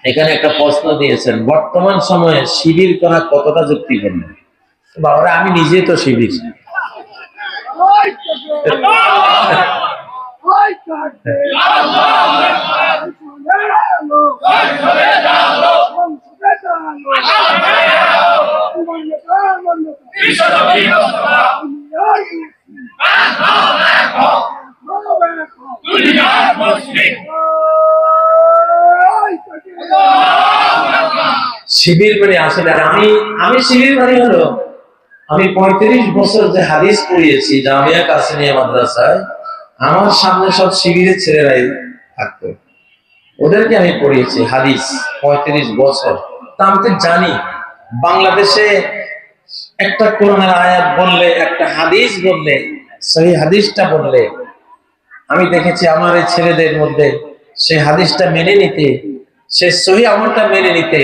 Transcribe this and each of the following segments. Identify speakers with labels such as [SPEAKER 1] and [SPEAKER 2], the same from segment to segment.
[SPEAKER 1] এখানে একটা প্রশ্ন দিয়েছেন, বর্তমান সময়ে শিবির করা কতটা যুক্তিপূর্ণ? বাবারা, আমি নিজে তো শিবির। শিবির মানে আসলে আমি শিবির মানে হলো, আমি 35 বছর যে হাদিস পড়িয়েছি জামিয়া কাসিমিয়া মাদ্রাসায়, আমার সামনে সব শিবিরের ছেলেরাই থাকতো, ওদেরকে আমি পড়িয়েছি হাদিস 35 বছর। তা আমি তো জানি বাংলাদেশে একটা কোরআনের আয়াত বললে, একটা হাদিস বললে, সেই হাদিসটা বললে, আমি দেখেছি আমার এই ছেলেদের মধ্যে সেই হাদিসটা মেনে নিতে, সে সহি আমলটা মেনে নিতে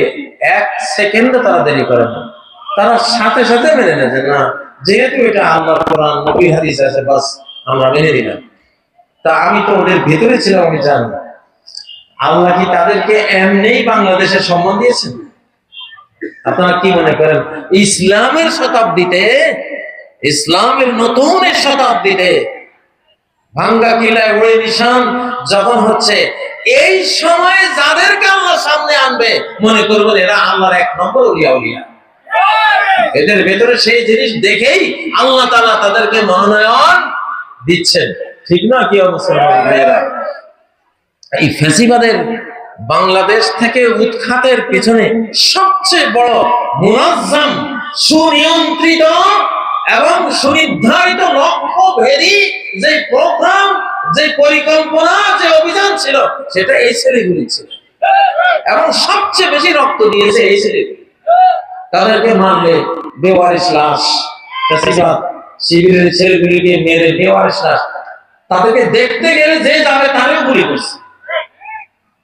[SPEAKER 1] 1 সেকেন্ডও তারা দেরি করে না। তারা সাথে সাথে মেনে নেয় যে না, যেহেতু এটা আল্লাহর কোরআন নবীর হাদিস আছে, বাস আমরা মেনে নিলাম। তা আমি তো ওদের ভেতরে ছিলাম, আমি জানি আল্লাহ কি তাদেরকে এমনি বাংলাদেশে সম্মান দিয়েছেন? আপনারা কি মনে করেন ইসলামের শতাব্দীতে, ইসলামের নতুন শতাব্দীতে ভাঙ্গা কিলায় উড়ে নিশান যখন হচ্ছে, এই সময়ে যাদেরকে আল্লাহ সামনে আনবে মনে করবেন এরা আল্লাহর 1 নম্বর ওলিয়া উলিয়া। এদের ভেতরে সেই জিনিস দেখেই আল্লাহ তাআলা তাদেরকে মনোনয়ন দিচ্ছেন, ঠিক না? কি মুসলমান ভাইয়েরা, এই ফ্যাসিবাদের বাংলাদেশ থেকে উৎখাতের পিছনে সবচেয়ে বড় মুনাজ্জাম, সুনিয়ন্ত্রিত এবং সুনির্ধারিত লক্ষ্যভেদী যে প্রোগ্রাম, যে পরিকল্পনা, যে অভিযান ছিল, সেটা এই ছেলেগুলি ছিল। এবং সবচেয়ে বেশি রক্ত দিয়েছে এই ছেলেগুলি। তাদেরকে মারলে বেওয়ারিশ লাশ, ফ্যাসিবাদ শিবিরের ছেলেগুলিকে মেরে বেওয়ারিশ লাশ, তাদেরকে দেখতে গেলে যে যাবে তারেও গুলি করছে,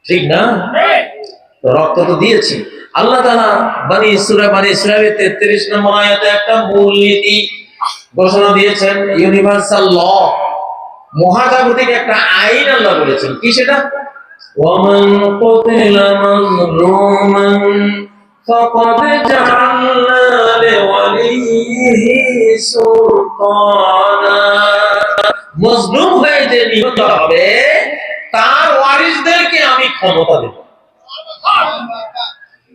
[SPEAKER 1] ঠিক না? রক্ত তো দিয়েছি। আল্লাহ তাআলা সূরা বনী ইসরাঈলের 33 নম্বর আয়াতে একটা মূলনীতি ঘোষণা দিয়েছেন, ইউনিভার্সাল ল, মহাজাগতিক একটা আইন আল্লাহ বলেছেন। কি সেটা? ওয়ামান কুতিলা মাজলুমান ফাকাদ জাআলনা লিওয়ালিহি সুলতানা। মজলুম হয়ে যে নিহত হবে তার ওয়ারিসদেরকে আমি ক্ষমতা দেব।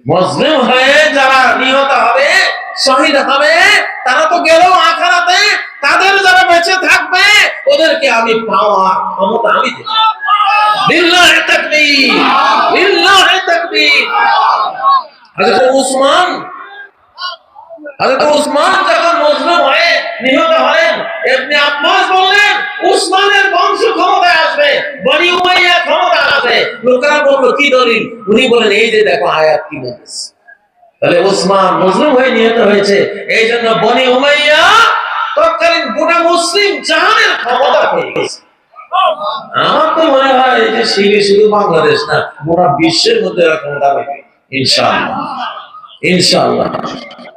[SPEAKER 1] মুসলিম হয়ে যারা নিহত হবে, শহীদ হবে, তারা তো গেল আখিরাতে, তাদের যারা বেঁচে থাকবে ওদেরকে আমি পাওয়ার ক্ষমতা আমি দেব। লিল্লাহি তাকবীর, লিল্লাহি তাকবীর। হযরত উসমান যখন মুসলিম হয়ে নিহত হলেন, ইবনে আব্বাস বললেন উসমানের বংশ ক্ষমতায় আসবে, বনি উমাইয়া ক্ষমতা আসবে। লোকেরা বলল কি দলিল? উনি বলেন এই যে দেখো আয়াত কি বলছে। তাহলে উসমান মুসলিম হয়ে নিহত হয়েছে, এই জন্য বনি উমাইয়া তৎকালীন গোটা মুসলিম জাহানের ক্ষমতা পেয়ে গেছে। আমার তো মনে হয় যে শিবির শুধু বাংলাদেশ না, গোটা বিশ্বের মধ্যে এরকম ক্ষমতা পাবে ইনশাআল্লাহ, ইনশাআল্লাহ।